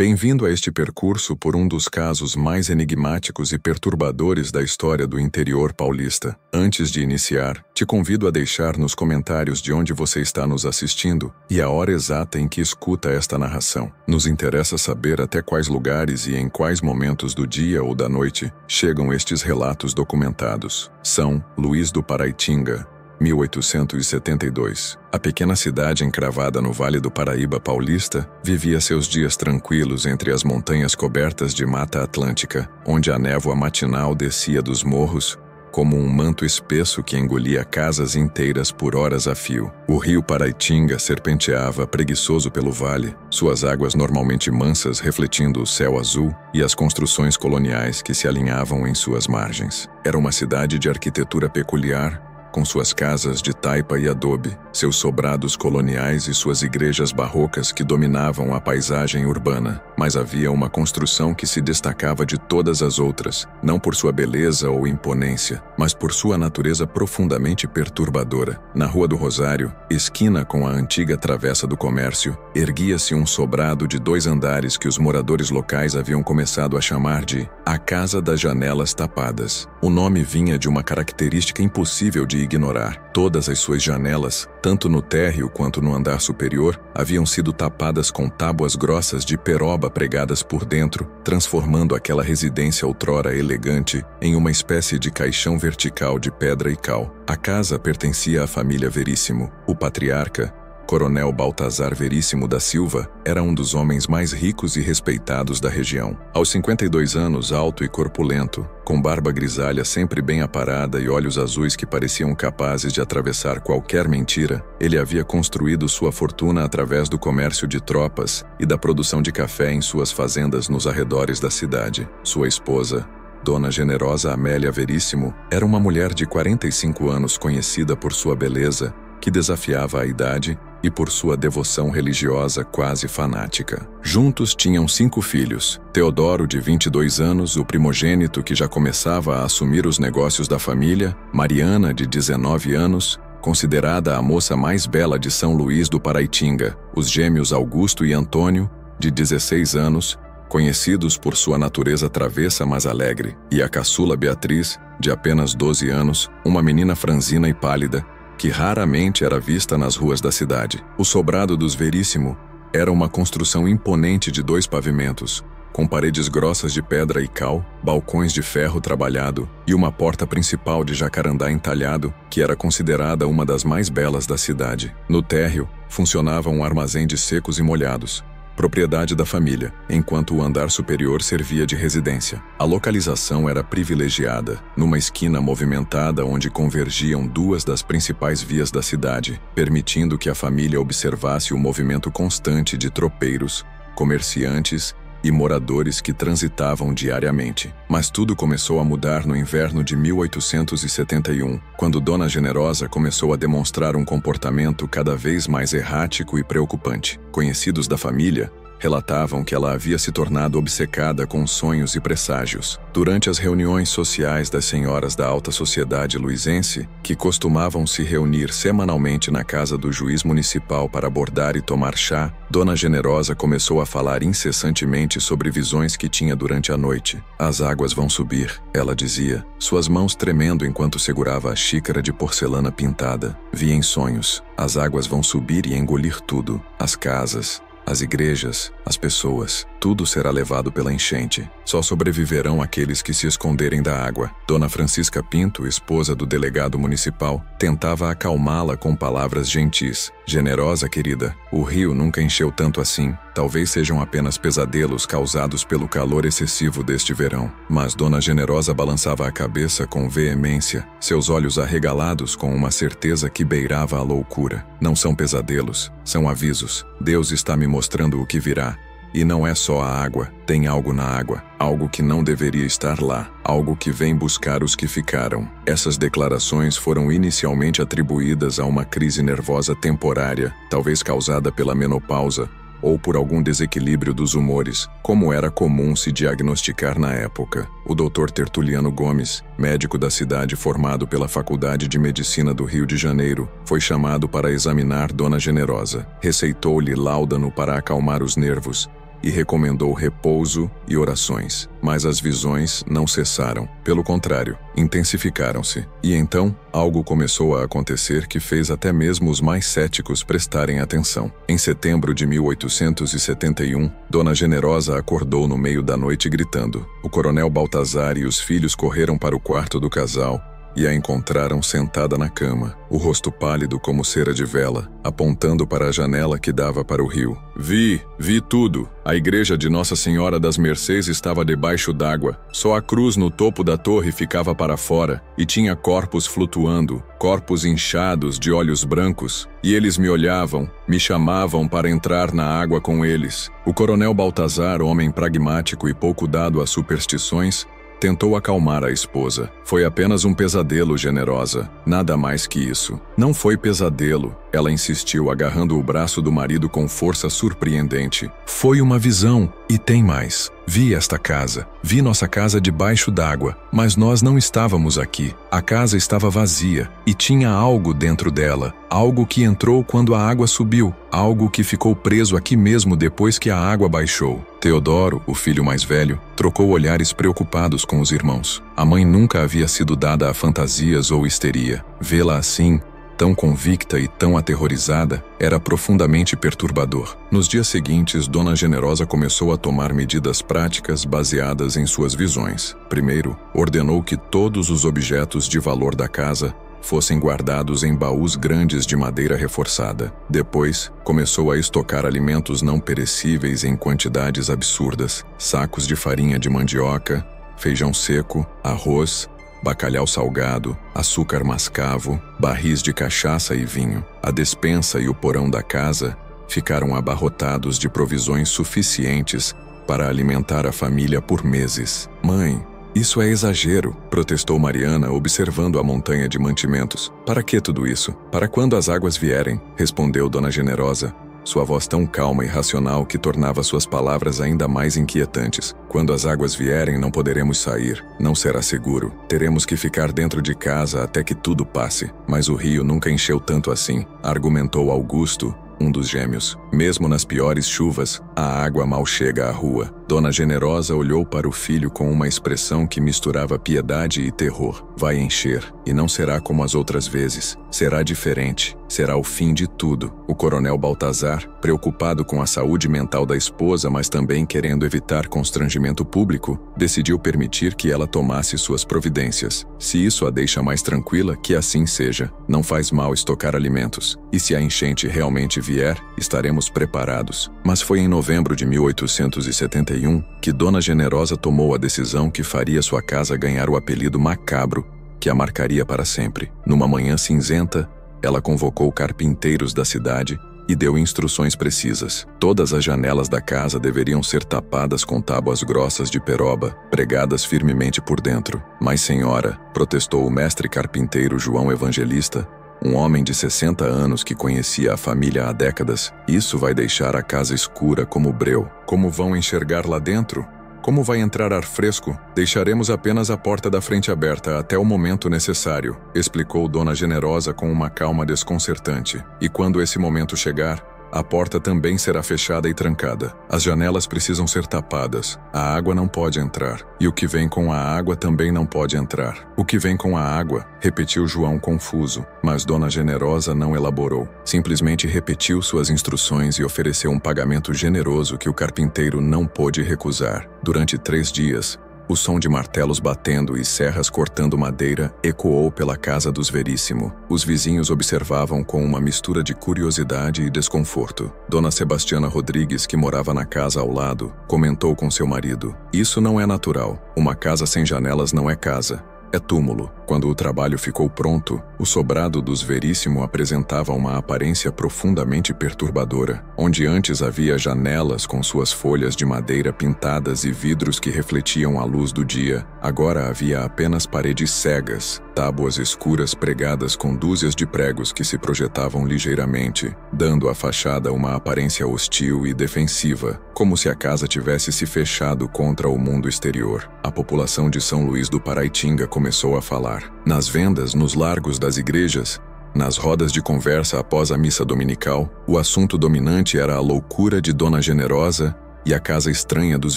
Bem-vindo a este percurso por um dos casos mais enigmáticos e perturbadores da história do interior paulista. Antes de iniciar, te convido a deixar nos comentários de onde você está nos assistindo e a hora exata em que escuta esta narração. Nos interessa saber até quais lugares e em quais momentos do dia ou da noite chegam estes relatos documentados. São Luís do Paraitinga, 1872. A pequena cidade encravada no Vale do Paraíba paulista vivia seus dias tranquilos entre as montanhas cobertas de Mata Atlântica, onde a névoa matinal descia dos morros como um manto espesso que engolia casas inteiras por horas a fio. O rio Paraitinga serpenteava preguiçoso pelo vale, suas águas normalmente mansas refletindo o céu azul e as construções coloniais que se alinhavam em suas margens. Era uma cidade de arquitetura peculiar, com suas casas de taipa e adobe, seus sobrados coloniais e suas igrejas barrocas que dominavam a paisagem urbana. Mas havia uma construção que se destacava de todas as outras, não por sua beleza ou imponência, mas por sua natureza profundamente perturbadora. Na Rua do Rosário, esquina com a antiga Travessa do Comércio, erguia-se um sobrado de 2 andares que os moradores locais haviam começado a chamar de a Casa das Janelas Tapadas. O nome vinha de uma característica impossível de ignorar. Todas as suas janelas, tanto no térreo quanto no andar superior, haviam sido tapadas com tábuas grossas de peroba pregadas por dentro, transformando aquela residência outrora elegante em uma espécie de caixão vertical de pedra e cal. A casa pertencia à família Veríssimo. O patriarca, Coronel Baltazar Veríssimo da Silva, era um dos homens mais ricos e respeitados da região. Aos 52 anos, alto e corpulento, com barba grisalha sempre bem aparada e olhos azuis que pareciam capazes de atravessar qualquer mentira, ele havia construído sua fortuna através do comércio de tropas e da produção de café em suas fazendas nos arredores da cidade. Sua esposa, Dona Generosa Amélia Veríssimo, era uma mulher de 45 anos conhecida por sua beleza, que desafiava a idade, e por sua devoção religiosa quase fanática. Juntos tinham 5 filhos: Teodoro, de 22 anos, o primogênito que já começava a assumir os negócios da família; Mariana, de 19 anos, considerada a moça mais bela de São Luís do Paraitinga; os gêmeos Augusto e Antônio, de 16 anos, conhecidos por sua natureza travessa mas alegre; e a caçula Beatriz, de apenas 12 anos, uma menina franzina e pálida, que raramente era vista nas ruas da cidade. O sobrado dos Veríssimo era uma construção imponente de 2 pavimentos, com paredes grossas de pedra e cal, balcões de ferro trabalhado e uma porta principal de jacarandá entalhado, que era considerada uma das mais belas da cidade. No térreo, funcionava um armazém de secos e molhados, propriedade da família, enquanto o andar superior servia de residência. A localização era privilegiada, numa esquina movimentada onde convergiam 2 das principais vias da cidade, permitindo que a família observasse o movimento constante de tropeiros, comerciantes e moradores que transitavam diariamente. Mas tudo começou a mudar no inverno de 1871, quando Dona Generosa começou a demonstrar um comportamento cada vez mais errático e preocupante. Conhecidos da família relatavam que ela havia se tornado obcecada com sonhos e presságios. Durante as reuniões sociais das senhoras da alta sociedade luisense, que costumavam se reunir semanalmente na casa do juiz municipal para abordar e tomar chá, Dona Generosa começou a falar incessantemente sobre visões que tinha durante a noite. As águas vão subir, ela dizia, suas mãos tremendo enquanto segurava a xícara de porcelana pintada. Via em sonhos. As águas vão subir e engolir tudo. As casas, as igrejas, as pessoas, tudo será levado pela enchente. Só sobreviverão aqueles que se esconderem da água. Dona Francisca Pinto, esposa do delegado municipal, tentava acalmá-la com palavras gentis. Generosa, querida, o rio nunca encheu tanto assim. Talvez sejam apenas pesadelos causados pelo calor excessivo deste verão. Mas Dona Generosa balançava a cabeça com veemência, seus olhos arregalados com uma certeza que beirava a loucura. Não são pesadelos, são avisos. Deus está me mostrando o que virá. E não é só a água, tem algo na água, algo que não deveria estar lá, algo que vem buscar os que ficaram. Essas declarações foram inicialmente atribuídas a uma crise nervosa temporária, talvez causada pela menopausa, ou por algum desequilíbrio dos humores, como era comum se diagnosticar na época. O Dr. Tertuliano Gomes, médico da cidade formado pela Faculdade de Medicina do Rio de Janeiro, foi chamado para examinar Dona Generosa. Receitou-lhe láudano para acalmar os nervos e recomendou repouso e orações. Mas as visões não cessaram. Pelo contrário, intensificaram-se. E então, algo começou a acontecer que fez até mesmo os mais céticos prestarem atenção. Em setembro de 1871, Dona Generosa acordou no meio da noite gritando. O coronel Baltazar e os filhos correram para o quarto do casal e a encontraram sentada na cama, o rosto pálido como cera de vela, apontando para a janela que dava para o rio. Vi tudo. A igreja de Nossa Senhora das Mercês estava debaixo d'água. Só a cruz no topo da torre ficava para fora e tinha corpos flutuando, corpos inchados de olhos brancos. E eles me olhavam, me chamavam para entrar na água com eles. O coronel Baltazar, homem pragmático e pouco dado a superstições, tentou acalmar a esposa. Foi apenas um pesadelo, Generosa. Nada mais que isso. Não foi pesadelo, ela insistiu, agarrando o braço do marido com força surpreendente. Foi uma visão. E tem mais. Vi esta casa. Vi nossa casa debaixo d'água. Mas nós não estávamos aqui. A casa estava vazia. E tinha algo dentro dela. Algo que entrou quando a água subiu. Algo que ficou preso aqui mesmo depois que a água baixou. Teodoro, o filho mais velho, trocou olhares preocupados com os irmãos. A mãe nunca havia sido dada a fantasias ou histeria. Vê-la assim, tão convicta e tão aterrorizada, era profundamente perturbador. Nos dias seguintes, Dona Generosa começou a tomar medidas práticas baseadas em suas visões. Primeiro, ordenou que todos os objetos de valor da casa fossem guardados em baús grandes de madeira reforçada. Depois, começou a estocar alimentos não perecíveis em quantidades absurdas: sacos de farinha de mandioca, feijão seco, arroz, bacalhau salgado, açúcar mascavo, barris de cachaça e vinho. A despensa e o porão da casa ficaram abarrotados de provisões suficientes para alimentar a família por meses. Mãe, isso é exagero, protestou Mariana, observando a montanha de mantimentos. Para que tudo isso? Para quando as águas vierem, respondeu Dona Generosa, sua voz tão calma e racional que tornava suas palavras ainda mais inquietantes. Quando as águas vierem, não poderemos sair. Não será seguro. Teremos que ficar dentro de casa até que tudo passe. Mas o rio nunca encheu tanto assim, argumentou Augusto, um dos gêmeos. Mesmo nas piores chuvas, a água mal chega à rua. Dona Generosa olhou para o filho com uma expressão que misturava piedade e terror. Vai encher, e não será como as outras vezes. Será diferente. Será o fim de tudo. O coronel Baltazar, preocupado com a saúde mental da esposa, mas também querendo evitar constrangimento público, decidiu permitir que ela tomasse suas providências. Se isso a deixa mais tranquila, que assim seja. Não faz mal estocar alimentos. E se a enchente realmente vier, estaremos preparados. Mas foi em novembro de 1871 que Dona Generosa tomou a decisão que faria sua casa ganhar o apelido macabro, que a marcaria para sempre. Numa manhã cinzenta, ela convocou carpinteiros da cidade e deu instruções precisas. Todas as janelas da casa deveriam ser tapadas com tábuas grossas de peroba, pregadas firmemente por dentro. Mas, senhora, protestou o mestre carpinteiro João Evangelista, um homem de 60 anos que conhecia a família há décadas, isso vai deixar a casa escura como breu. Como vão enxergar lá dentro? Como vai entrar ar fresco? Deixaremos apenas a porta da frente aberta até o momento necessário, explicou Dona Generosa com uma calma desconcertante. E quando esse momento chegar, a porta também será fechada e trancada. As janelas precisam ser tapadas. A água não pode entrar. E o que vem com a água também não pode entrar. O que vem com a água? Repetiu João confuso. Mas Dona Generosa não elaborou. Simplesmente repetiu suas instruções e ofereceu um pagamento generoso que o carpinteiro não pôde recusar. Durante 3 dias, o som de martelos batendo e serras cortando madeira ecoou pela casa dos Veríssimo. Os vizinhos observavam com uma mistura de curiosidade e desconforto. Dona Sebastiana Rodrigues, que morava na casa ao lado, comentou com seu marido: "Isso não é natural. Uma casa sem janelas não é casa. É túmulo." Quando o trabalho ficou pronto, o sobrado dos Veríssimo apresentava uma aparência profundamente perturbadora. Onde antes havia janelas com suas folhas de madeira pintadas e vidros que refletiam a luz do dia, agora havia apenas paredes cegas, tábuas escuras pregadas com dúzias de pregos que se projetavam ligeiramente, dando à fachada uma aparência hostil e defensiva, como se a casa tivesse se fechado contra o mundo exterior. A população de São Luís do Paraitinga começou a falar. Nas vendas, nos largos das igrejas, nas rodas de conversa após a missa dominical, o assunto dominante era a loucura de Dona Generosa e a casa estranha dos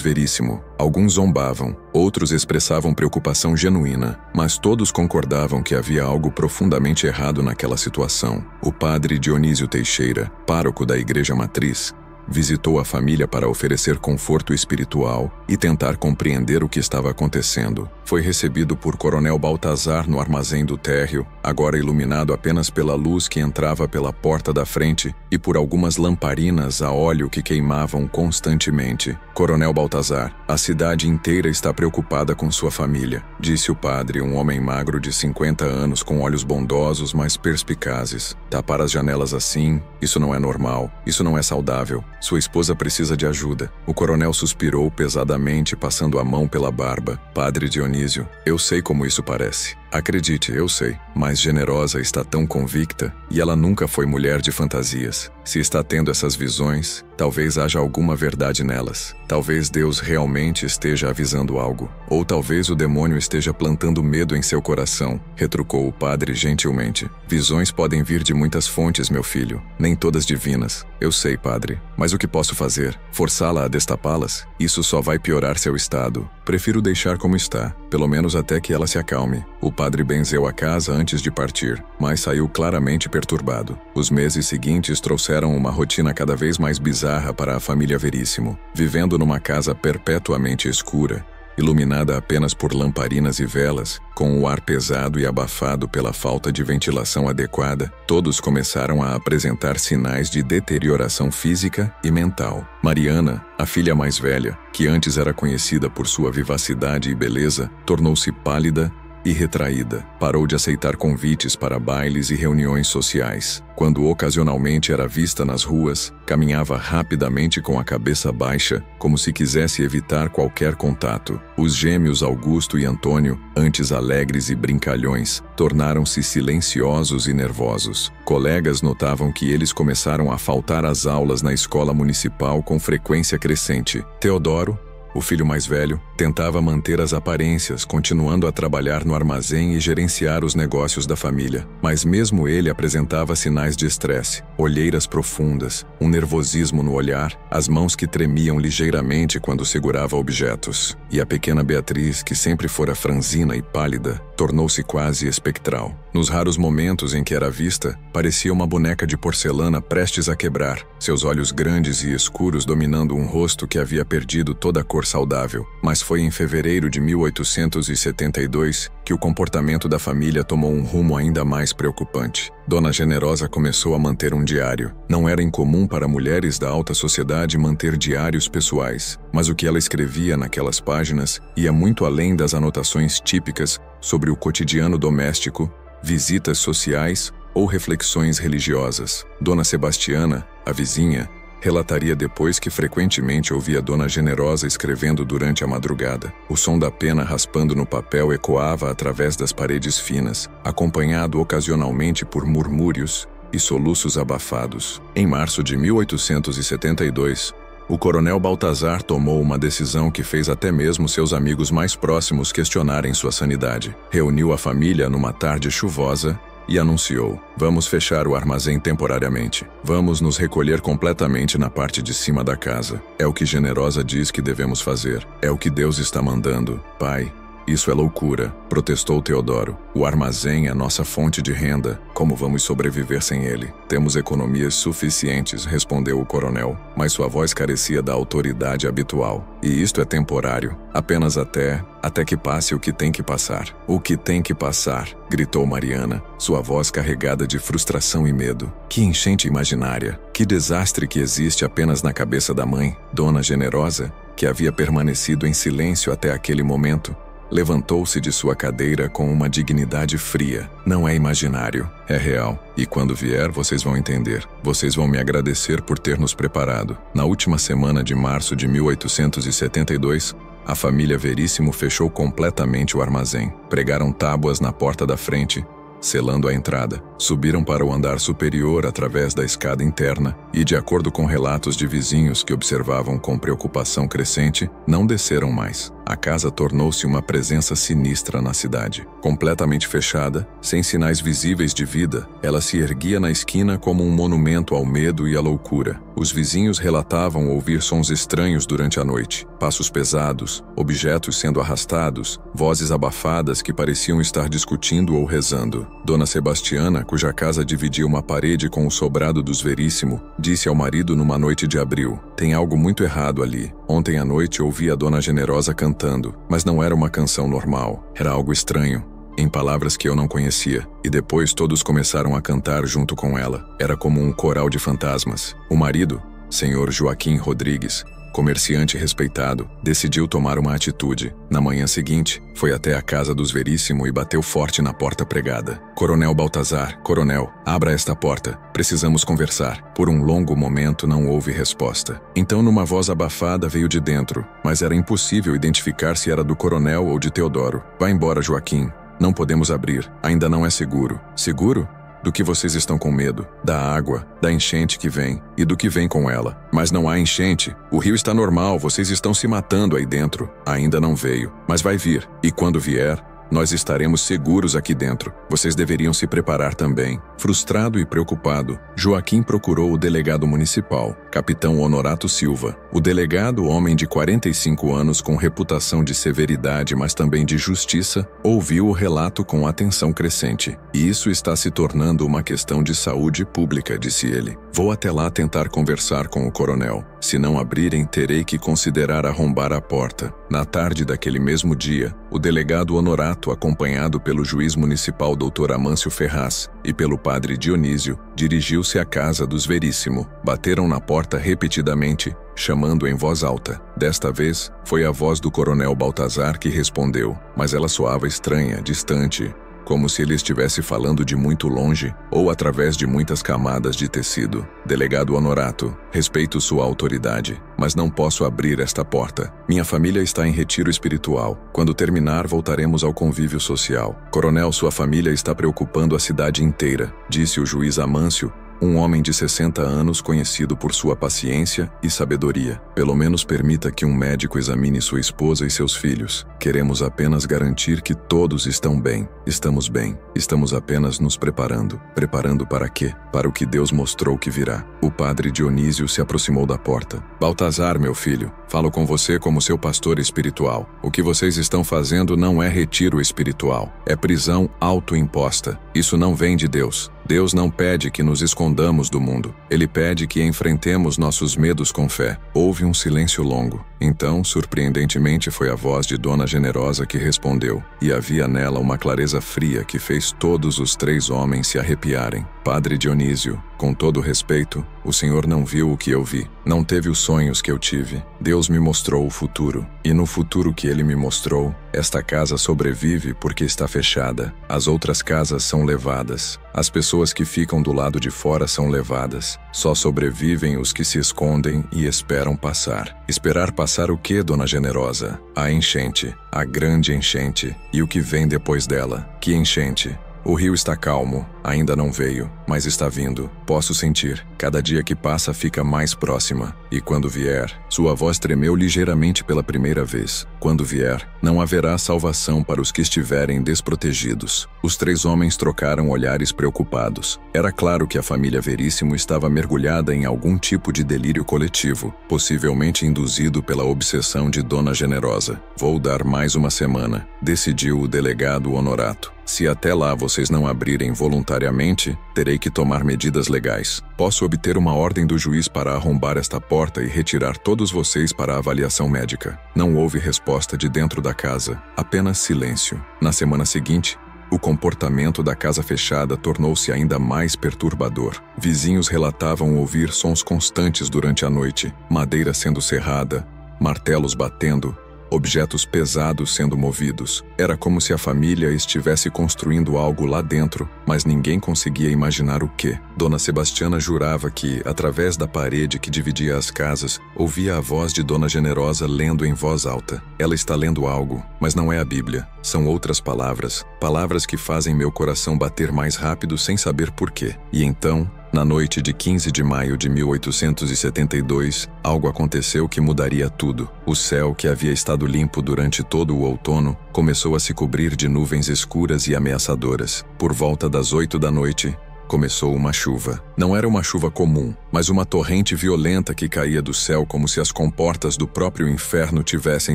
Veríssimo. Alguns zombavam, outros expressavam preocupação genuína, mas todos concordavam que havia algo profundamente errado naquela situação. O padre Dionísio Teixeira, pároco da Igreja Matriz, visitou a família para oferecer conforto espiritual e tentar compreender o que estava acontecendo. Foi recebido por Coronel Baltazar no armazém do térreo, agora iluminado apenas pela luz que entrava pela porta da frente e por algumas lamparinas a óleo que queimavam constantemente. Coronel Baltazar, a cidade inteira está preocupada com sua família, disse o padre, um homem magro de 50 anos com olhos bondosos, mas perspicazes. Tapar as janelas assim, isso não é normal, isso não é saudável. Sua esposa precisa de ajuda. O coronel suspirou pesadamente, passando a mão pela barba. Padre Dionísio, eu sei como isso parece. Acredite, eu sei. Mas Generosa está tão convicta e ela nunca foi mulher de fantasias. Se está tendo essas visões, talvez haja alguma verdade nelas. Talvez Deus realmente esteja avisando algo. Ou talvez o demônio esteja plantando medo em seu coração, retrucou o padre gentilmente. Visões podem vir de muitas fontes, meu filho, nem todas divinas. Eu sei, padre, mas o que posso fazer? Forçá-la a destapá-las? Isso só vai piorar seu estado. Prefiro deixar como está, pelo menos até que ela se acalme. O padre benzeu a casa antes de partir, mas saiu claramente perturbado. Os meses seguintes trouxeram uma rotina cada vez mais bizarra para a família Veríssimo. Vivendo numa casa perpetuamente escura, iluminada apenas por lamparinas e velas, com o ar pesado e abafado pela falta de ventilação adequada, todos começaram a apresentar sinais de deterioração física e mental. Mariana, a filha mais velha, que antes era conhecida por sua vivacidade e beleza, tornou-se pálida e retraída. Parou de aceitar convites para bailes e reuniões sociais. Quando ocasionalmente era vista nas ruas, caminhava rapidamente com a cabeça baixa, como se quisesse evitar qualquer contato. Os gêmeos Augusto e Antônio, antes alegres e brincalhões, tornaram-se silenciosos e nervosos. Colegas notavam que eles começaram a faltar às aulas na escola municipal com frequência crescente. Teodoro, o filho mais velho, tentava manter as aparências, continuando a trabalhar no armazém e gerenciar os negócios da família. Mas mesmo ele apresentava sinais de estresse, olheiras profundas, um nervosismo no olhar, as mãos que tremiam ligeiramente quando segurava objetos. E a pequena Beatriz, que sempre fora franzina e pálida, tornou-se quase espectral. Nos raros momentos em que era vista, parecia uma boneca de porcelana prestes a quebrar, seus olhos grandes e escuros dominando um rosto que havia perdido toda a cor saudável. Mas foi em fevereiro de 1872 que o comportamento da família tomou um rumo ainda mais preocupante. Dona Generosa começou a manter um diário. Não era incomum para mulheres da alta sociedade manter diários pessoais, mas o que ela escrevia naquelas páginas ia muito além das anotações típicas sobre o cotidiano doméstico, visitas sociais ou reflexões religiosas. Dona Sebastiana, a vizinha, relataria depois que frequentemente ouvia Dona Generosa escrevendo durante a madrugada. O som da pena raspando no papel ecoava através das paredes finas, acompanhado ocasionalmente por murmúrios e soluços abafados. Em março de 1872, o coronel Baltazar tomou uma decisão que fez até mesmo seus amigos mais próximos questionarem sua sanidade. Reuniu a família numa tarde chuvosa e anunciou: vamos fechar o armazém temporariamente. Vamos nos recolher completamente na parte de cima da casa. É o que Generosa diz que devemos fazer. É o que Deus está mandando. Pai, isso é loucura, protestou Teodoro. O armazém é nossa fonte de renda. Como vamos sobreviver sem ele? Temos economias suficientes, respondeu o coronel, mas sua voz carecia da autoridade habitual. E isto é temporário, apenas até que passe o que tem que passar. O que tem que passar, gritou Mariana, sua voz carregada de frustração e medo. Que enchente imaginária, que desastre que existe apenas na cabeça da mãe. Dona Generosa, que havia permanecido em silêncio até aquele momento, levantou-se de sua cadeira com uma dignidade fria. Não é imaginário, é real. E quando vier, vocês vão entender. Vocês vão me agradecer por ter nos preparado. Na última semana de março de 1872, a família Veríssimo fechou completamente o armazém. Pregaram tábuas na porta da frente, selando a entrada. Subiram para o andar superior através da escada interna e, de acordo com relatos de vizinhos que observavam com preocupação crescente, não desceram mais. A casa tornou-se uma presença sinistra na cidade. Completamente fechada, sem sinais visíveis de vida, ela se erguia na esquina como um monumento ao medo e à loucura. Os vizinhos relatavam ouvir sons estranhos durante a noite, passos pesados, objetos sendo arrastados, vozes abafadas que pareciam estar discutindo ou rezando. Dona Sebastiana, cuja casa dividia uma parede com o sobrado dos Veríssimo, disse ao marido numa noite de abril: "Tem algo muito errado ali. Ontem à noite ouvi a Dona Generosa cantando, mas não era uma canção normal. Era algo estranho, em palavras que eu não conhecia, e depois todos começaram a cantar junto com ela. Era como um coral de fantasmas." O marido, Sr. Joaquim Rodrigues, comerciante respeitado, decidiu tomar uma atitude. Na manhã seguinte, foi até a casa dos Veríssimo e bateu forte na porta pregada. "Coronel Baltazar, coronel, abra esta porta. Precisamos conversar." Por um longo momento não houve resposta. Então, numa voz abafada, veio de dentro, mas era impossível identificar se era do coronel ou de Teodoro. "Vá embora, Joaquim. Não podemos abrir. Ainda não é seguro." "Seguro? Do que vocês estão com medo? Da água, da enchente que vem e do que vem com ela." "Mas não há enchente. O rio está normal, vocês estão se matando aí dentro." "Ainda não veio, mas vai vir. E quando vier, nós estaremos seguros aqui dentro. Vocês deveriam se preparar também." Frustrado e preocupado, Joaquim procurou o delegado municipal, capitão Honorato Silva. O delegado, homem de 45 anos com reputação de severidade, mas também de justiça, ouviu o relato com atenção crescente. "E isso está se tornando uma questão de saúde pública", disse ele. "Vou até lá tentar conversar com o coronel. Se não abrirem, terei que considerar arrombar a porta." Na tarde daquele mesmo dia, o delegado Honorato, acompanhado pelo juiz municipal Dr. Amâncio Ferraz e pelo padre Dionísio, dirigiu-se à casa dos Veríssimo. Bateram na porta repetidamente, chamando em voz alta. Desta vez, foi a voz do coronel Baltazar que respondeu, mas ela soava estranha, distante, como se ele estivesse falando de muito longe ou através de muitas camadas de tecido. "Delegado Honorato, respeito sua autoridade, mas não posso abrir esta porta. Minha família está em retiro espiritual. Quando terminar, voltaremos ao convívio social." "Coronel, sua família está preocupando a cidade inteira", disse o juiz Amâncio, um homem de 60 anos conhecido por sua paciência e sabedoria. "Pelo menos permita que um médico examine sua esposa e seus filhos. Queremos apenas garantir que todos estão bem. Estamos bem. Estamos apenas nos preparando." "Preparando para quê?" "Para o que Deus mostrou que virá." O padre Dionísio se aproximou da porta. "Baltazar, meu filho, falo com você como seu pastor espiritual. O que vocês estão fazendo não é retiro espiritual. É prisão autoimposta. Isso não vem de Deus. Deus não pede que nos escondamos do mundo. Ele pede que enfrentemos nossos medos com fé." Houve um silêncio longo. Então, surpreendentemente, foi a voz de Dona Generosa que respondeu, e havia nela uma clareza fria que fez todos os três homens se arrepiarem. "Padre Dionísio, com todo respeito, o senhor não viu o que eu vi. Não teve os sonhos que eu tive. Deus me mostrou o futuro. E no futuro que ele me mostrou, esta casa sobrevive porque está fechada. As outras casas são levadas. As pessoas que ficam do lado de fora são levadas. Só sobrevivem os que se escondem e esperam passar." "Esperar passar o quê, Dona Generosa?" "A enchente. A grande enchente. E o que vem depois dela." "Que enchente?" "O rio está calmo, ainda não veio, mas está vindo. Posso sentir. Cada dia que passa fica mais próxima. E quando vier..." Sua voz tremeu ligeiramente pela primeira vez. "Quando vier, não haverá salvação para os que estiverem desprotegidos." Os três homens trocaram olhares preocupados. Era claro que a família Veríssimo estava mergulhada em algum tipo de delírio coletivo, possivelmente induzido pela obsessão de Dona Generosa. "Vou dar mais uma semana", decidiu o delegado Honorato. "Se até lá vocês não abrirem voluntariamente, terei que tomar medidas legais. Posso obter uma ordem do juiz para arrombar esta porta e retirar todos vocês para a avaliação médica." Não houve resposta de dentro da casa, apenas silêncio. Na semana seguinte, o comportamento da casa fechada tornou-se ainda mais perturbador. Vizinhos relatavam ouvir sons constantes durante a noite, madeira sendo serrada, martelos batendo, objetos pesados sendo movidos. Era como se a família estivesse construindo algo lá dentro, mas ninguém conseguia imaginar o quê. Dona Sebastiana jurava que, através da parede que dividia as casas, ouvia a voz de Dona Generosa lendo em voz alta. Ela está lendo algo, mas não é a Bíblia. São outras palavras, palavras que fazem meu coração bater mais rápido sem saber porquê. E então, na noite de 15 de maio de 1872, algo aconteceu que mudaria tudo. O céu, que havia estado limpo durante todo o outono, começou a se cobrir de nuvens escuras e ameaçadoras. Por volta das 8 da noite, começou uma chuva. Não era uma chuva comum, mas uma torrente violenta que caía do céu como se as comportas do próprio inferno tivessem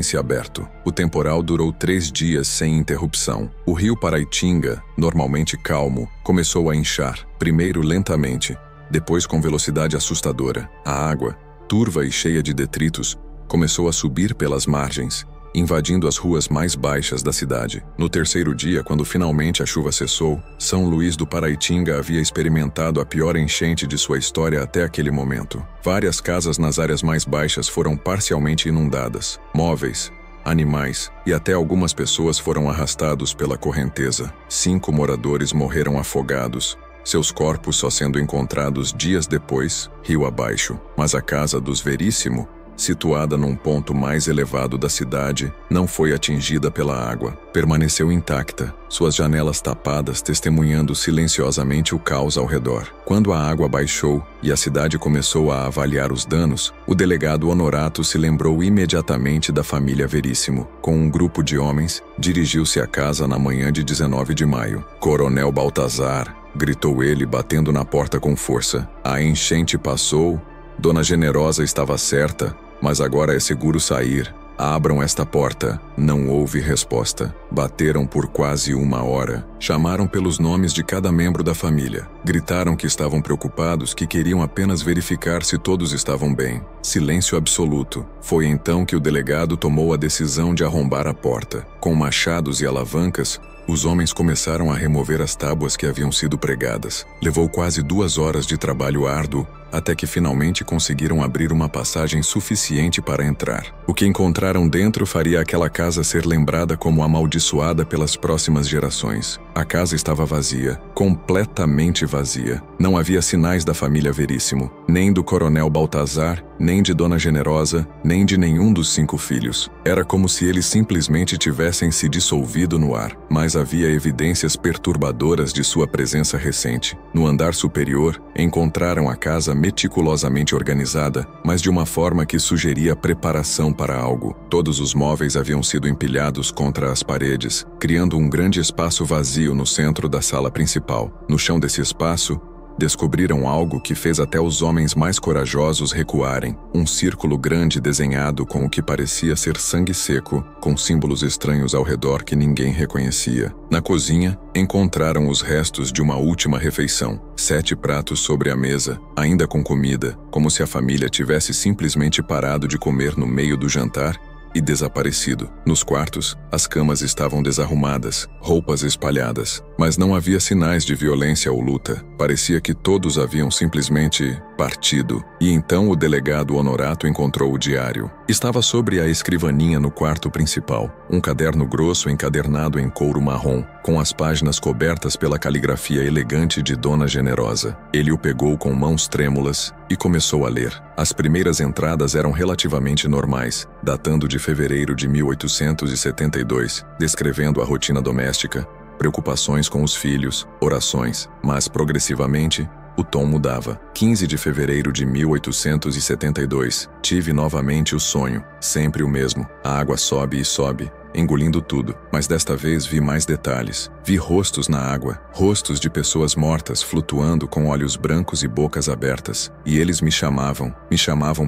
se aberto. O temporal durou 3 dias sem interrupção. O rio Paraitinga, normalmente calmo, começou a inchar, primeiro lentamente, depois com velocidade assustadora. A água, turva e cheia de detritos, começou a subir pelas margens, invadindo as ruas mais baixas da cidade. No terceiro dia, quando finalmente a chuva cessou, São Luís do Paraitinga havia experimentado a pior enchente de sua história até aquele momento. Várias casas nas áreas mais baixas foram parcialmente inundadas. Móveis, animais e até algumas pessoas foram arrastados pela correnteza. 5 moradores morreram afogados, seus corpos só sendo encontrados dias depois, rio abaixo. Mas a casa dos Veríssimo, situada num ponto mais elevado da cidade, não foi atingida pela água. Permaneceu intacta, suas janelas tapadas testemunhando silenciosamente o caos ao redor. Quando a água baixou e a cidade começou a avaliar os danos, o delegado Honorato se lembrou imediatamente da família Veríssimo. Com um grupo de homens, dirigiu-se à casa na manhã de 19 de maio. "Coronel Baltazar", gritou ele, batendo na porta com força. "A enchente passou. Dona Generosa estava certa, mas agora é seguro sair. Abram esta porta." Não houve resposta. Bateram por quase 1 hora. Chamaram pelos nomes de cada membro da família. Gritaram que estavam preocupados, que queriam apenas verificar se todos estavam bem. Silêncio absoluto. Foi então que o delegado tomou a decisão de arrombar a porta. Com machados e alavancas, os homens começaram a remover as tábuas que haviam sido pregadas. Levou quase 2 horas de trabalho árduo, até que finalmente conseguiram abrir uma passagem suficiente para entrar. O que encontraram dentro faria aquela casa ser lembrada como amaldiçoada pelas próximas gerações. A casa estava vazia, completamente vazia. Não havia sinais da família Veríssimo, nem do coronel Baltazar, nem de Dona Generosa, nem de nenhum dos 5 filhos. Era como se eles simplesmente tivessem se dissolvido no ar, mas havia evidências perturbadoras de sua presença recente. No andar superior, encontraram a casa meticulosamente organizada, mas de uma forma que sugeria preparação para algo. Todos os móveis haviam sido empilhados contra as paredes, criando um grande espaço vazio no centro da sala principal. No chão desse espaço, descobriram algo que fez até os homens mais corajosos recuarem. Um círculo grande desenhado com o que parecia ser sangue seco, com símbolos estranhos ao redor que ninguém reconhecia. Na cozinha, encontraram os restos de uma última refeição. 7 pratos sobre a mesa, ainda com comida, como se a família tivesse simplesmente parado de comer no meio do jantar e desaparecido. Nos quartos, as camas estavam desarrumadas, roupas espalhadas, mas não havia sinais de violência ou luta. Parecia que todos haviam simplesmente partido. E então o delegado Honorato encontrou o diário. Estava sobre a escrivaninha no quarto principal, um caderno grosso encadernado em couro marrom, com as páginas cobertas pela caligrafia elegante de Dona Generosa. Ele o pegou com mãos trêmulas e começou a ler. As primeiras entradas eram relativamente normais, datando de fevereiro de 1872, descrevendo a rotina doméstica, preocupações com os filhos, orações, mas progressivamente o tom mudava. 15 de fevereiro de 1872, tive novamente o sonho, sempre o mesmo. A água sobe e sobe, engolindo tudo, mas desta vez vi mais detalhes. Vi rostos na água, rostos de pessoas mortas flutuando com olhos brancos e bocas abertas, e eles me chamavam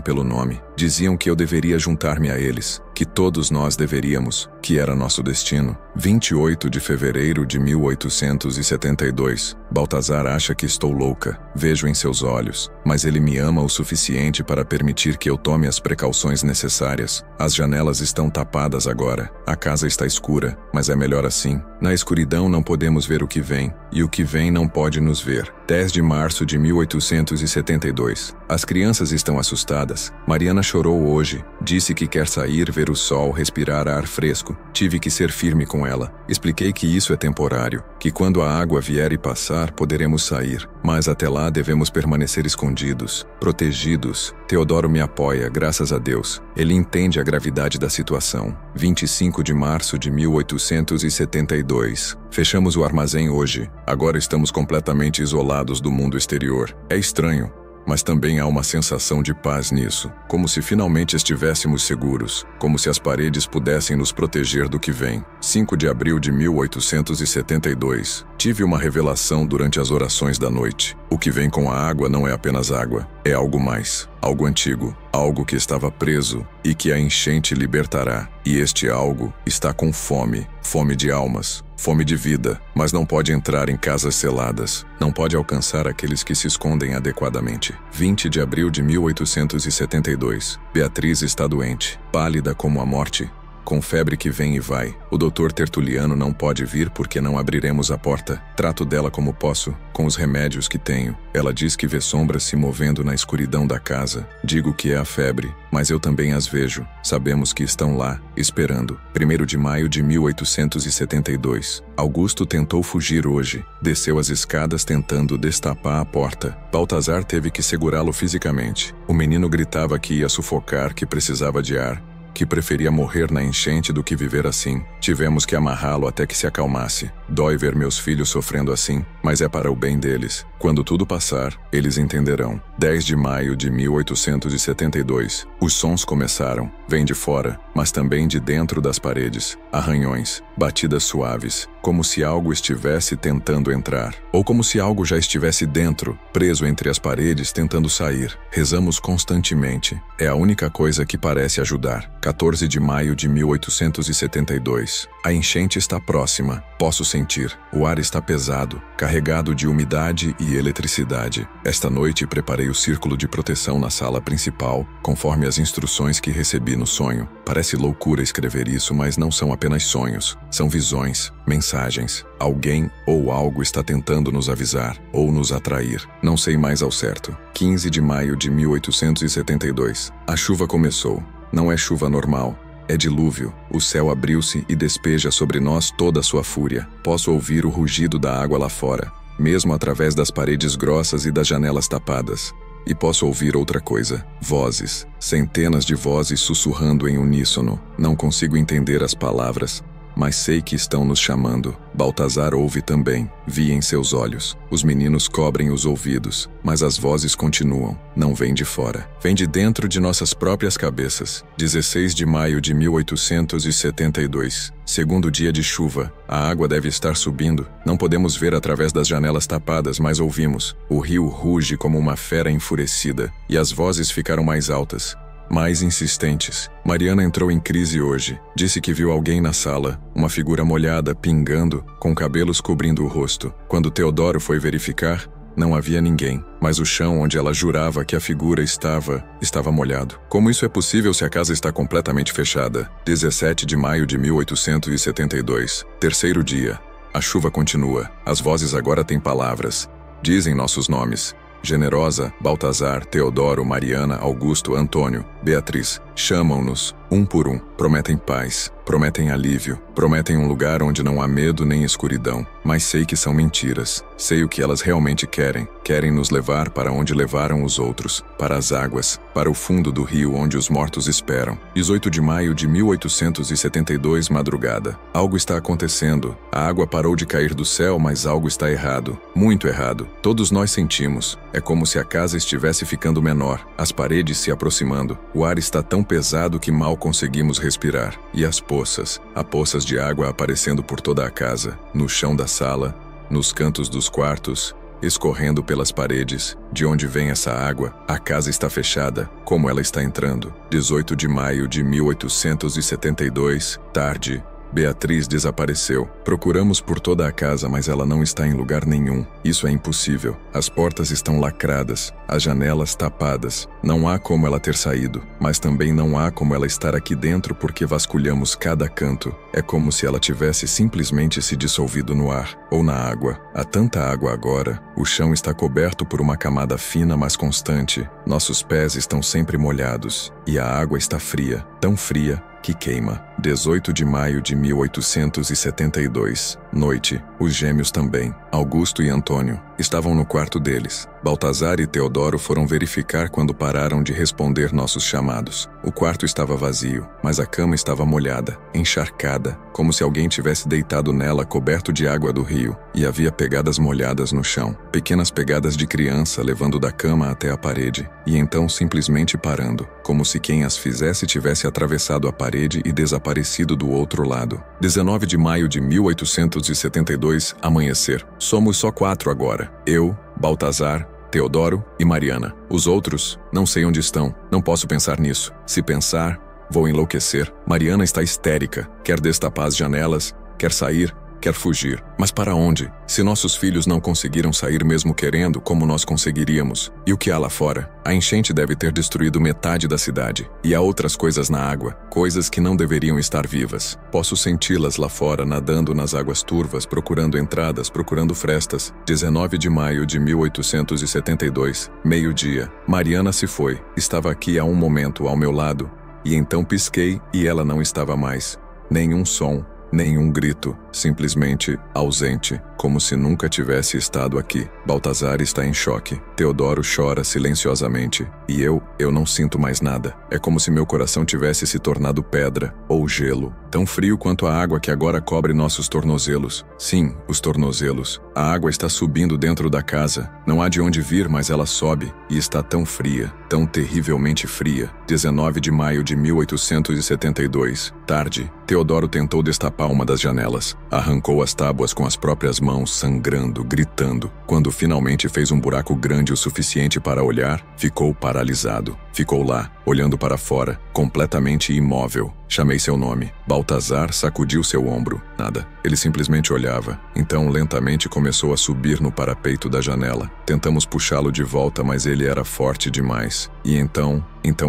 pelo nome. Diziam que eu deveria juntar-me a eles, que todos nós deveríamos, que era nosso destino. 28 de fevereiro de 1872. Baltazar acha que estou louca, vejo em seus olhos, mas ele me ama o suficiente para permitir que eu tome as precauções necessárias. As janelas estão tapadas agora. A casa está escura, mas é melhor assim. Na escuridão não podemos ver o que vem, e o que vem não pode nos ver. 10 de março de 1872. As crianças estão assustadas. Mariana chorou hoje. Disse que quer sair, ver o sol, respirar ar fresco. Tive que ser firme com ela. Expliquei que isso é temporário, que quando a água vier e passar, poderemos sair. Mas até lá devemos permanecer escondidos, protegidos. Teodoro me apoia, graças a Deus. Ele entende a gravidade da situação. 25 de março de 1872. Fechamos o armazém hoje. Agora estamos completamente isolados do mundo exterior. É estranho, mas também há uma sensação de paz nisso, como se finalmente estivéssemos seguros, como se as paredes pudessem nos proteger do que vem. 5 de abril de 1872. Tive uma revelação durante as orações da noite. O que vem com a água não é apenas água, é algo mais, algo antigo, algo que estava preso e que a enchente libertará. E este algo está com fome, fome de almas, fome de vida, mas não pode entrar em casas seladas, não pode alcançar aqueles que se escondem adequadamente. 20 de abril de 1872. Beatriz está doente, pálida como a morte, com febre que vem e vai. O doutor Tertuliano não pode vir porque não abriremos a porta. Trato dela como posso, com os remédios que tenho. Ela diz que vê sombras se movendo na escuridão da casa. Digo que é a febre, mas eu também as vejo. Sabemos que estão lá, esperando. 1º de maio de 1872. Augusto tentou fugir hoje. Desceu as escadas tentando destapar a porta. Baltazar teve que segurá-lo fisicamente. O menino gritava que ia sufocar, que precisava de ar, que preferia morrer na enchente do que viver assim. Tivemos que amarrá-lo até que se acalmasse. Dói ver meus filhos sofrendo assim, mas é para o bem deles. Quando tudo passar, eles entenderão. 10 de maio de 1872. Os sons começaram. Vêm de fora, mas também de dentro das paredes. Arranhões, batidas suaves, como se algo estivesse tentando entrar. Ou como se algo já estivesse dentro, preso entre as paredes, tentando sair. Rezamos constantemente. É a única coisa que parece ajudar. 14 de maio de 1872. A enchente está próxima. Posso sentir. O ar está pesado, carregado de umidade e eletricidade. Esta noite preparei o círculo de proteção na sala principal, conforme as instruções que recebi no sonho. Parece loucura escrever isso, mas não são apenas sonhos. São visões, mensagens. Alguém ou algo está tentando nos avisar ou nos atrair. Não sei mais ao certo. 15 de maio de 1872. A chuva começou. Não é chuva normal. É dilúvio. O céu abriu-se e despeja sobre nós toda a sua fúria. Posso ouvir o rugido da água lá fora, mesmo através das paredes grossas e das janelas tapadas. E posso ouvir outra coisa. Vozes. Centenas de vozes sussurrando em uníssono. Não consigo entender as palavras, mas sei que estão nos chamando. Baltazar ouve também. Vi em seus olhos. Os meninos cobrem os ouvidos, mas as vozes continuam. Não vêm de fora. Vêm de dentro de nossas próprias cabeças. 16 de maio de 1872. Segundo dia de chuva. A água deve estar subindo. Não podemos ver através das janelas tapadas, mas ouvimos. O rio ruge como uma fera enfurecida, e as vozes ficaram mais altas, mais insistentes. Mariana entrou em crise hoje. Disse que viu alguém na sala, uma figura molhada, pingando, com cabelos cobrindo o rosto. Quando Teodoro foi verificar, não havia ninguém, mas o chão onde ela jurava que a figura estava molhado. Como isso é possível se a casa está completamente fechada? 17 de maio de 1872. Terceiro dia. A chuva continua. As vozes agora têm palavras. Dizem nossos nomes. Generosa, Baltazar, Teodoro, Mariana, Augusto, Antônio, Beatriz. Chamam-nos, um por um. Prometem paz, prometem alívio, prometem um lugar onde não há medo nem escuridão. Mas sei que são mentiras. Sei o que elas realmente querem. Querem nos levar para onde levaram os outros, para as águas, para o fundo do rio onde os mortos esperam. 18 de maio de 1872, madrugada. Algo está acontecendo. A água parou de cair do céu, mas algo está errado. Muito errado. Todos nós sentimos. É como se a casa estivesse ficando menor, as paredes se aproximando. O ar está tão pesado que mal conseguimos respirar. E as poças, há poças de água aparecendo por toda a casa, no chão da sala, nos cantos dos quartos, escorrendo pelas paredes. De onde vem essa água? A casa está fechada. Como ela está entrando? 18 de maio de 1872, tarde. Beatriz desapareceu. Procuramos por toda a casa, mas ela não está em lugar nenhum. Isso é impossível. As portas estão lacradas, as janelas tapadas. Não há como ela ter saído, mas também não há como ela estar aqui dentro porque vasculhamos cada canto. É como se ela tivesse simplesmente se dissolvido no ar ou na água. Há tanta água agora. O chão está coberto por uma camada fina, mas constante. Nossos pés estão sempre molhados e a água está fria, tão fria que queima. 18 de maio de 1872. Noite. Os gêmeos também, Augusto e Antônio, estavam no quarto deles. Baltazar e Teodoro foram verificar quando pararam de responder nossos chamados. O quarto estava vazio, mas a cama estava molhada, encharcada, como se alguém tivesse deitado nela coberto de água do rio, e havia pegadas molhadas no chão, pequenas pegadas de criança levando da cama até a parede, e então simplesmente parando, como se quem as fizesse tivesse atravessado a parede e desaparecido do outro lado. 19 de maio de 1872, amanhecer. Somos só 4 agora. Eu, Baltazar, Teodoro e Mariana. Os outros, não sei onde estão. Não posso pensar nisso. Se pensar, vou enlouquecer. Mariana está histérica. Quer destapar as janelas, quer sair, quer fugir. Mas para onde? Se nossos filhos não conseguiram sair mesmo querendo, como nós conseguiríamos? E o que há lá fora? A enchente deve ter destruído metade da cidade. E há outras coisas na água, coisas que não deveriam estar vivas. Posso senti-las lá fora, nadando nas águas turvas, procurando entradas, procurando frestas. 19 de maio de 1872, meio-dia. Mariana se foi. Estava aqui há um momento, ao meu lado. E então pisquei e ela não estava mais. Nenhum som. Nenhum grito, simplesmente ausente, como se nunca tivesse estado aqui. Baltazar está em choque. Teodoro chora silenciosamente. E eu não sinto mais nada. É como se meu coração tivesse se tornado pedra ou gelo, tão frio quanto a água que agora cobre nossos tornozelos. Sim, os tornozelos. A água está subindo dentro da casa. Não há de onde vir, mas ela sobe. E está tão fria, tão terrivelmente fria. 19 de maio de 1872. Tarde. Teodoro tentou destapar uma das janelas. Arrancou as tábuas com as próprias mãos, sangrando, gritando. Quando finalmente fez um buraco grande o suficiente para olhar, ficou paralisado. Ficou lá, olhando para fora, completamente imóvel. Chamei seu nome. Baltazar sacudiu seu ombro. Nada. Ele simplesmente olhava. Então, lentamente começou a subir no parapeito da janela. Tentamos puxá-lo de volta, mas ele era forte demais. E então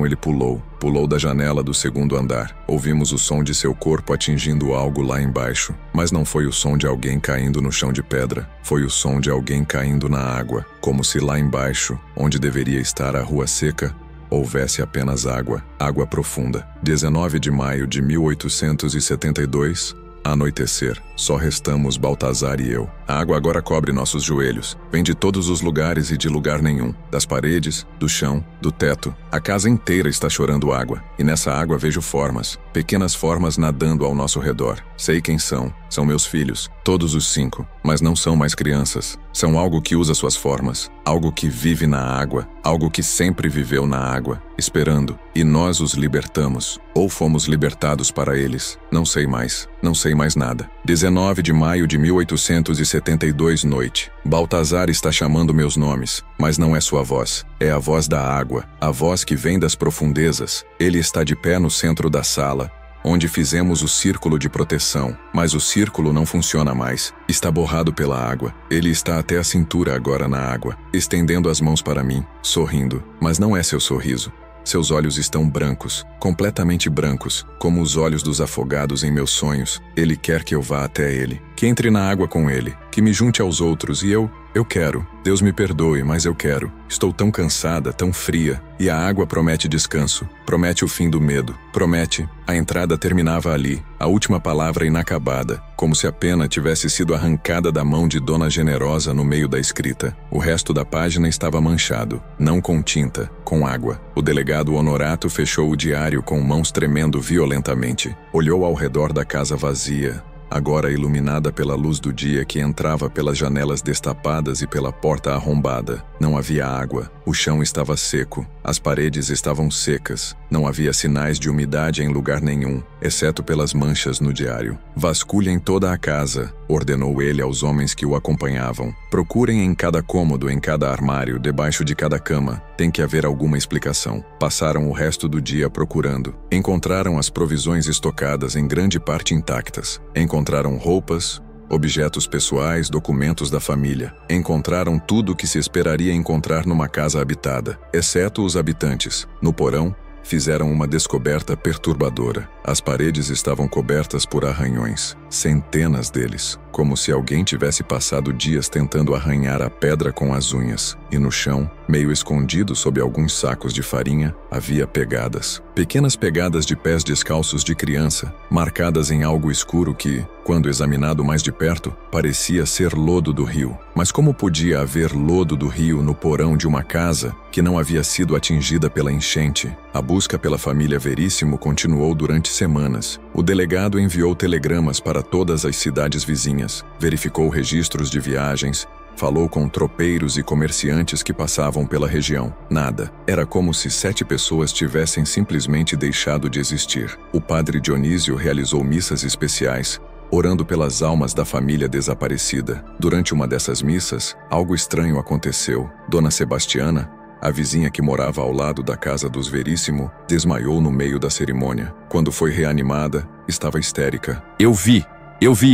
ele pulou. Pulou da janela do segundo andar. Ouvimos o som de seu corpo atingindo algo lá embaixo. Mas não foi o som de alguém caindo no chão de pedra. Foi o som de alguém caindo na água. Como se lá embaixo, onde deveria estar a rua seca, houvesse apenas água, água profunda. 19 de maio de 1872, anoitecer. Só restamos Baltazar e eu. A água agora cobre nossos joelhos. Vem de todos os lugares e de lugar nenhum. Das paredes, do chão, do teto. A casa inteira está chorando água. E nessa água vejo formas. Pequenas formas nadando ao nosso redor. Sei quem são. São meus filhos. Todos os 5. Mas não são mais crianças. São algo que usa suas formas. Algo que vive na água. Algo que sempre viveu na água. Esperando. E nós os libertamos. Ou fomos libertados para eles. Não sei mais. Não sei mais nada. 19 de maio de 1872, noite. Baltazar está chamando meus nomes, mas não é sua voz. É a voz da água, a voz que vem das profundezas. Ele está de pé no centro da sala, onde fizemos o círculo de proteção, mas o círculo não funciona mais. Está borrado pela água. Ele está até a cintura agora na água, estendendo as mãos para mim, sorrindo, mas não é seu sorriso. Seus olhos estão brancos, completamente brancos, como os olhos dos afogados em meus sonhos. Ele quer que eu vá até ele, que entre na água com ele, que me junte aos outros e eu quero. Deus me perdoe, mas eu quero. Estou tão cansada, tão fria. E a água promete descanso, promete o fim do medo, promete. A entrada terminava ali, a última palavra inacabada, como se a pena tivesse sido arrancada da mão de Dona Generosa no meio da escrita. O resto da página estava manchado, não com tinta, com água. O delegado Honorato fechou o diário com mãos tremendo violentamente. Olhou ao redor da casa vazia, agora iluminada pela luz do dia que entrava pelas janelas destapadas e pela porta arrombada. Não havia água, o chão estava seco, as paredes estavam secas, não havia sinais de umidade em lugar nenhum. exceto pelas manchas no diário. Vasculhem toda a casa, ordenou ele aos homens que o acompanhavam. Procurem em cada cômodo, em cada armário, debaixo de cada cama. Tem que haver alguma explicação. Passaram o resto do dia procurando. Encontraram as provisões estocadas em grande parte intactas. Encontraram roupas, objetos pessoais, documentos da família. Encontraram tudo o que se esperaria encontrar numa casa habitada, exceto os habitantes. No porão, fizeram uma descoberta perturbadora. As paredes estavam cobertas por arranhões, centenas deles, como se alguém tivesse passado dias tentando arranhar a pedra com as unhas. E no chão, meio escondido sob alguns sacos de farinha, havia pegadas. Pequenas pegadas de pés descalços de criança, marcadas em algo escuro que, quando examinado mais de perto, parecia ser lodo do rio. Mas como podia haver lodo do rio no porão de uma casa que não havia sido atingida pela enchente? A busca pela família Veríssimo continuou durante semanas. O delegado enviou telegramas para todas as cidades vizinhas, verificou registros de viagens, falou com tropeiros e comerciantes que passavam pela região. Nada. Era como se 7 pessoas tivessem simplesmente deixado de existir. O padre Dionísio realizou missas especiais, orando pelas almas da família desaparecida. Durante uma dessas missas, algo estranho aconteceu. Dona Sebastiana, a vizinha que morava ao lado da casa dos Veríssimo, desmaiou no meio da cerimônia. Quando foi reanimada, estava histérica. Eu vi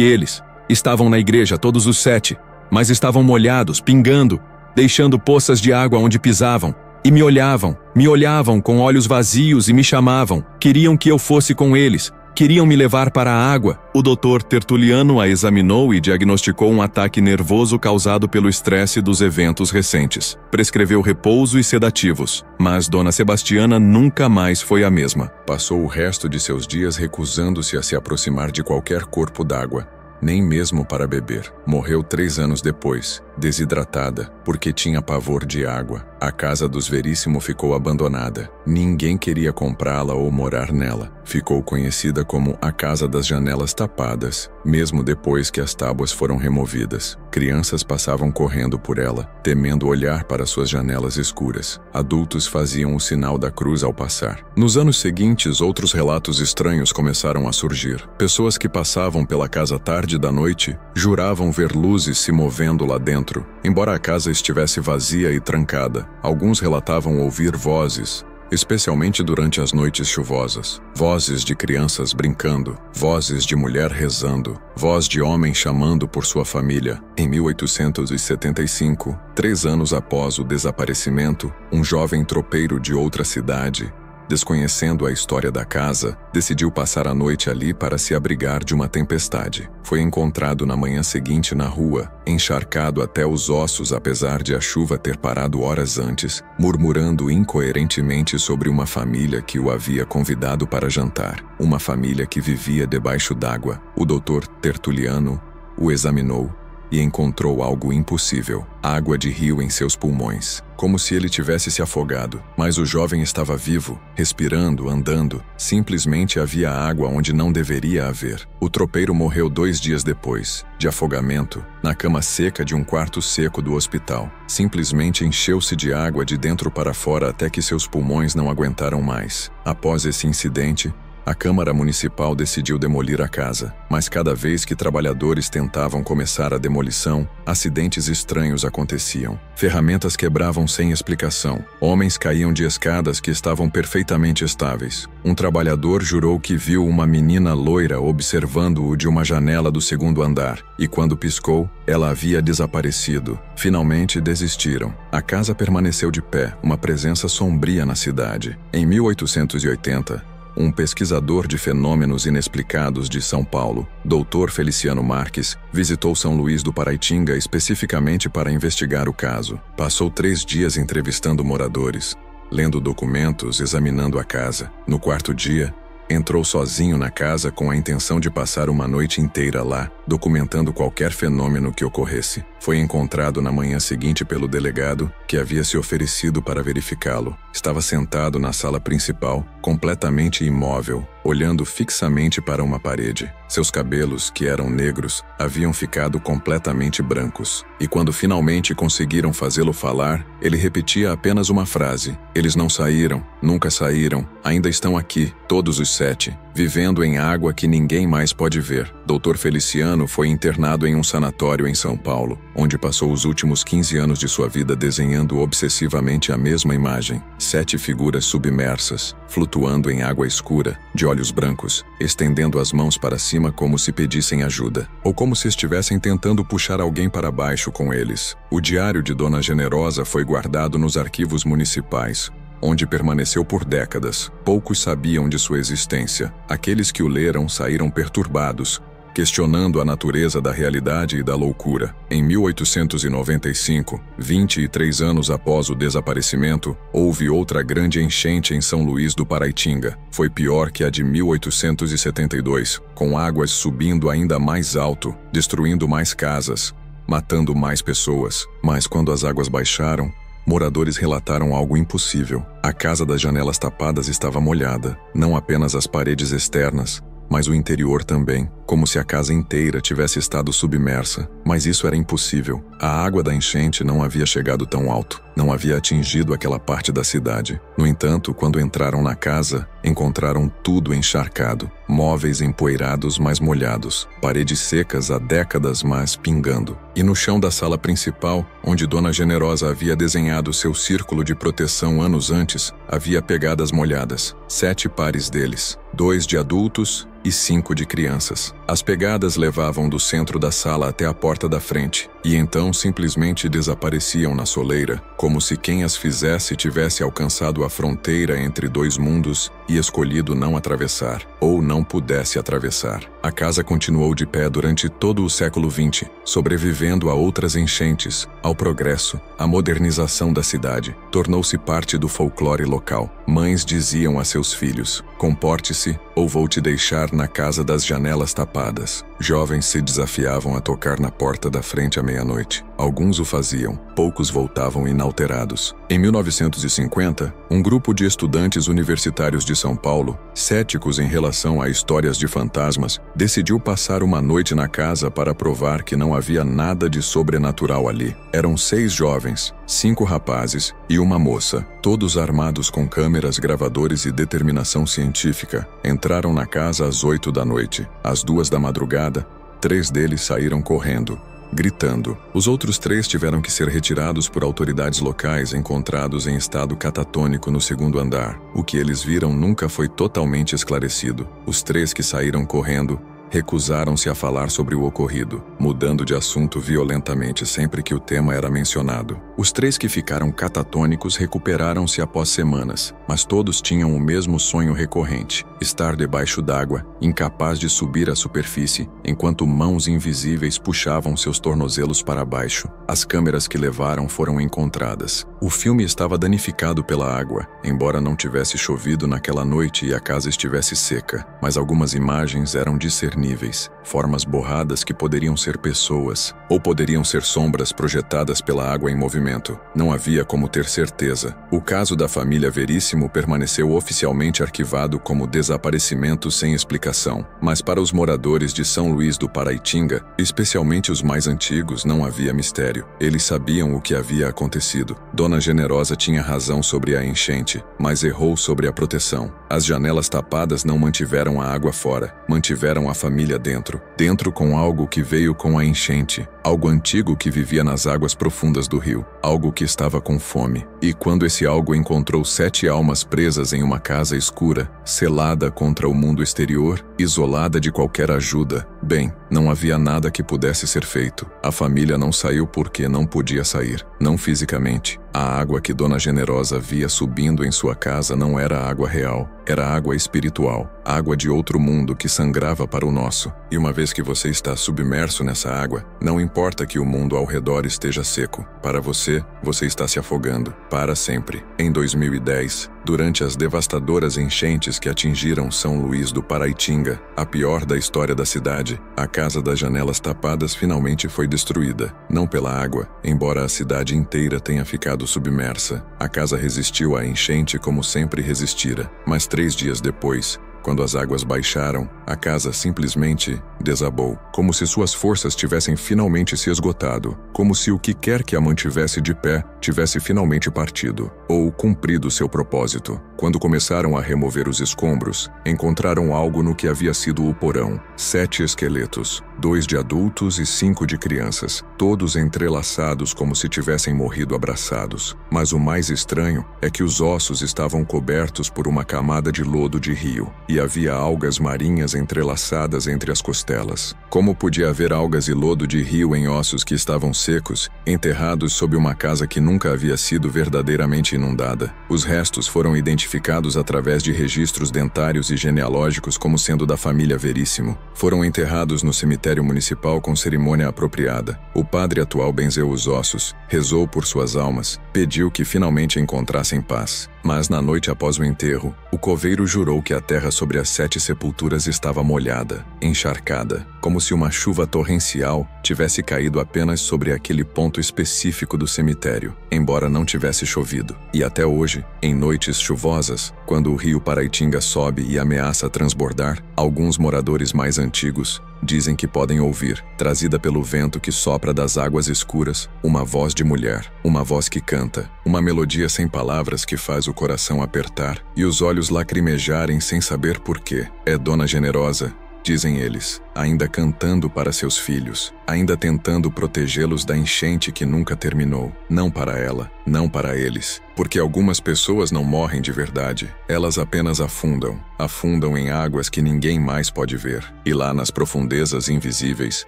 eles. Estavam na igreja, todos os 7, mas estavam molhados, pingando, deixando poças de água onde pisavam. E me olhavam com olhos vazios e me chamavam. Queriam que eu fosse com eles. Queriam me levar para a água. O doutor Tertuliano a examinou e diagnosticou um ataque nervoso causado pelo estresse dos eventos recentes. Prescreveu repouso e sedativos, mas Dona Sebastiana nunca mais foi a mesma. Passou o resto de seus dias recusando-se a se aproximar de qualquer corpo d'água, nem mesmo para beber. Morreu 3 anos depois, desidratada, porque tinha pavor de água. A casa dos Veríssimo ficou abandonada. Ninguém queria comprá-la ou morar nela. Ficou conhecida como a Casa das Janelas Tapadas, mesmo depois que as tábuas foram removidas. Crianças passavam correndo por ela, temendo olhar para suas janelas escuras. Adultos faziam o sinal da cruz ao passar. Nos anos seguintes, outros relatos estranhos começaram a surgir. Pessoas que passavam pela casa tarde da noite juravam ver luzes se movendo lá dentro. Embora a casa estivesse vazia e trancada, alguns relatavam ouvir vozes, especialmente durante as noites chuvosas. Vozes de crianças brincando, vozes de mulher rezando, voz de homem chamando por sua família. Em 1875, 3 anos após o desaparecimento, um jovem tropeiro de outra cidade, desconhecendo a história da casa, decidiu passar a noite ali para se abrigar de uma tempestade. Foi encontrado na manhã seguinte na rua, encharcado até os ossos apesar de a chuva ter parado horas antes, murmurando incoerentemente sobre uma família que o havia convidado para jantar. Uma família que vivia debaixo d'água. O doutor Tertuliano o examinou e encontrou algo impossível: água de rio em seus pulmões, como se ele tivesse se afogado. Mas o jovem estava vivo, respirando, andando. Simplesmente havia água onde não deveria haver. O tropeiro morreu 2 dias depois, de afogamento, na cama seca de um quarto seco do hospital. Simplesmente encheu-se de água de dentro para fora até que seus pulmões não aguentaram mais. Após esse incidente, a Câmara Municipal decidiu demolir a casa, mas cada vez que trabalhadores tentavam começar a demolição, acidentes estranhos aconteciam. Ferramentas quebravam sem explicação. Homens caíam de escadas que estavam perfeitamente estáveis. Um trabalhador jurou que viu uma menina loira observando-o de uma janela do 2º andar, e quando piscou, ela havia desaparecido. Finalmente desistiram. A casa permaneceu de pé, uma presença sombria na cidade. Em 1880, um pesquisador de fenômenos inexplicados de São Paulo, Dr. Feliciano Marques, visitou São Luís do Paraitinga especificamente para investigar o caso. Passou 3 dias entrevistando moradores, lendo documentos, examinando a casa. No 4º dia, entrou sozinho na casa com a intenção de passar uma noite inteira lá, documentando qualquer fenômeno que ocorresse. Foi encontrado na manhã seguinte pelo delegado, que havia se oferecido para verificá-lo. Estava sentado na sala principal, com completamente imóvel, olhando fixamente para uma parede. Seus cabelos, que eram negros, haviam ficado completamente brancos. E quando finalmente conseguiram fazê-lo falar, ele repetia apenas uma frase: "Eles não saíram, nunca saíram, ainda estão aqui, todos os 7, vivendo em água que ninguém mais pode ver." Dr. Feliciano foi internado em um sanatório em São Paulo, onde passou os últimos 15 anos de sua vida desenhando obsessivamente a mesma imagem: 7 figuras submersas, flutuando em água escura, de olhos brancos, estendendo as mãos para cima como se pedissem ajuda, ou como se estivessem tentando puxar alguém para baixo com eles. O diário de Dona Generosa foi guardado nos arquivos municipais, onde permaneceu por décadas. Poucos sabiam de sua existência. Aqueles que o leram saíram perturbados, questionando a natureza da realidade e da loucura. Em 1895, 23 anos após o desaparecimento, houve outra grande enchente em São Luís do Paraitinga. Foi pior que a de 1872, com águas subindo ainda mais alto, destruindo mais casas, matando mais pessoas. Mas quando as águas baixaram, moradores relataram algo impossível. A casa das janelas tapadas estava molhada, não apenas as paredes externas, mas o interior também, como se a casa inteira tivesse estado submersa. Mas isso era impossível. A água da enchente não havia chegado tão alto, não havia atingido aquela parte da cidade. No entanto, quando entraram na casa, encontraram tudo encharcado, móveis empoeirados mas molhados, paredes secas há décadas mas pingando. E no chão da sala principal, onde Dona Generosa havia desenhado seu círculo de proteção anos antes, havia pegadas molhadas, 7 pares deles, 2 de adultos e 5 de crianças. As pegadas levavam do centro da sala até a porta da frente, e então simplesmente desapareciam na soleira, como se quem as fizesse tivesse alcançado a fronteira entre 2 mundos e escolhido não atravessar, ou não pudesse atravessar. A casa continuou de pé durante todo o século XX, sobrevivendo a outras enchentes, ao progresso, à modernização da cidade. Tornou-se parte do folclore local. Mães diziam a seus filhos: "Comporte-se, ou vou te deixar na casa das janelas tapadas." Jovens se desafiavam a tocar na porta da frente à meia-noite. Alguns o faziam, poucos voltavam inalterados. Em 1950, um grupo de estudantes universitários de São Paulo, céticos em relação a histórias de fantasmas, decidiu passar uma noite na casa para provar que não havia nada de sobrenatural ali. Eram 6 jovens, 5 rapazes e uma moça, todos armados com câmeras, gravadores e determinação científica. Entraram na casa às 8 da noite. Às 2 da madrugada, 3 deles saíram correndo, gritando. Os outros 3 tiveram que ser retirados por autoridades locais encontrados em estado catatônico no 2º andar. O que eles viram nunca foi totalmente esclarecido. Os 3 que saíram correndo recusaram-se a falar sobre o ocorrido, mudando de assunto violentamente sempre que o tema era mencionado. Os 3 que ficaram catatônicos recuperaram-se após semanas, mas todos tinham o mesmo sonho recorrente: estar debaixo d'água, incapaz de subir à superfície, enquanto mãos invisíveis puxavam seus tornozelos para baixo. As câmeras que levaram foram encontradas. O filme estava danificado pela água, embora não tivesse chovido naquela noite e a casa estivesse seca, mas algumas imagens eram discerníveis, formas borradas que poderiam ser pessoas, ou poderiam ser sombras projetadas pela água em movimento. Não havia como ter certeza. O caso da família Veríssimo permaneceu oficialmente arquivado como desaparecimento sem explicação, mas para os moradores de São Luís do Paraitinga, especialmente os mais antigos, não havia mistério. Eles sabiam o que havia acontecido. Dona Generosa tinha razão sobre a enchente, mas errou sobre a proteção. As janelas tapadas não mantiveram a água fora, mantiveram a família dentro. Dentro com algo que veio com a enchente, algo antigo que vivia nas águas profundas do rio, algo que estava com fome. E quando esse algo encontrou 7 almas presas em uma casa escura, selada contra o mundo exterior, isolada de qualquer ajuda, bem, não havia nada que pudesse ser feito. A família não saiu porque não podia sair, não fisicamente. A água que Dona Generosa via subindo em sua casa não era água real, era água espiritual, água de outro mundo que sangrava para o nosso. E uma vez que você está submerso nessa água, não importa que o mundo ao redor esteja seco. Para você, você está se afogando, para sempre. Em 2010, Durante as devastadoras enchentes que atingiram São Luís do Paraitinga, a pior da história da cidade, a Casa das Janelas Tapadas finalmente foi destruída. Não pela água, embora a cidade inteira tenha ficado submersa. A casa resistiu à enchente como sempre resistira, mas 3 dias depois, quando as águas baixaram, a casa simplesmente desabou, como se suas forças tivessem finalmente se esgotado, como se o que quer que a mantivesse de pé tivesse finalmente partido, ou cumprido seu propósito. Quando começaram a remover os escombros, encontraram algo no que havia sido o porão: 7 esqueletos, 2 de adultos e 5 de crianças, todos entrelaçados como se tivessem morrido abraçados. Mas o mais estranho é que os ossos estavam cobertos por uma camada de lodo de rio, e havia algas marinhas entrelaçadas entre as costelas. Como podia haver algas e lodo de rio em ossos que estavam secos, enterrados sob uma casa que nunca havia sido verdadeiramente inundada? Os restos foram identificados através de registros dentários e genealógicos como sendo da família Veríssimo. Foram enterrados no cemitério municipal com cerimônia apropriada. O padre atual benzeu os ossos, rezou por suas almas, pediu que finalmente encontrassem paz. Mas na noite após o enterro, o coveiro jurou que a terra sobre as 7 sepulturas estava molhada, encharcada, como se uma chuva torrencial tivesse caído apenas sobre aquele ponto específico do cemitério, embora não tivesse chovido. E até hoje, em noites chuvosas, quando o rio Paraitinga sobe e ameaça transbordar, alguns moradores mais antigos dizem que podem ouvir, trazida pelo vento que sopra das águas escuras, uma voz de mulher, uma voz que canta, uma melodia sem palavras que faz o coração apertar e os olhos lacrimejarem sem saber por quê. É Dona Generosa, dizem eles, ainda cantando para seus filhos, ainda tentando protegê-los da enchente que nunca terminou. Não para ela, não para eles, porque algumas pessoas não morrem de verdade, elas apenas afundam em águas que ninguém mais pode ver, e lá nas profundezas invisíveis,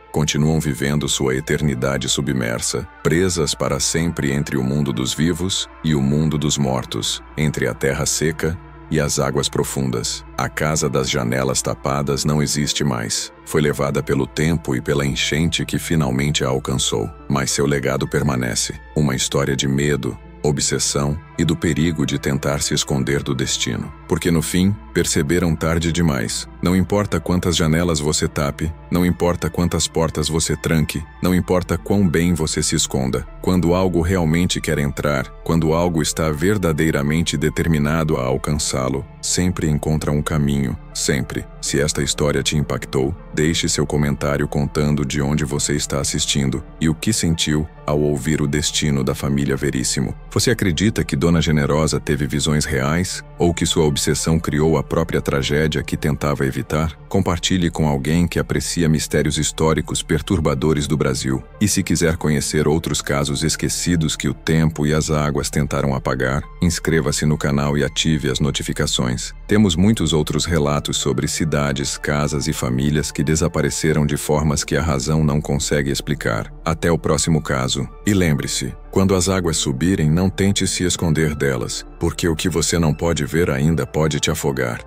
continuam vivendo sua eternidade submersa, presas para sempre entre o mundo dos vivos e o mundo dos mortos, entre a terra seca e as águas profundas. A Casa das Janelas Tapadas não existe mais. Foi levada pelo tempo e pela enchente que finalmente a alcançou. Mas seu legado permanece. Uma história de medo, obsessão e do perigo de tentar se esconder do destino. Porque no fim, perceberam tarde demais. Não importa quantas janelas você tape, não importa quantas portas você tranque, não importa quão bem você se esconda. Quando algo realmente quer entrar, quando algo está verdadeiramente determinado a alcançá-lo, sempre encontra um caminho, sempre. Se esta história te impactou, deixe seu comentário contando de onde você está assistindo e o que sentiu ao ouvir o destino da família Veríssimo. Você acredita que Dona Generosa teve visões reais ou que sua obsessão criou a própria tragédia que tentava evitar? Compartilhe com alguém que aprecia mistérios históricos perturbadores do Brasil. E se quiser conhecer outros casos esquecidos que o tempo e as águas tentaram apagar, inscreva-se no canal e ative as notificações. Temos muitos outros relatos sobre cidades, casas e famílias que desapareceram de formas que a razão não consegue explicar. Até o próximo caso. E lembre-se, quando as águas subirem, não tente se esconder delas, porque o que você não pode ver ainda pode te afogar.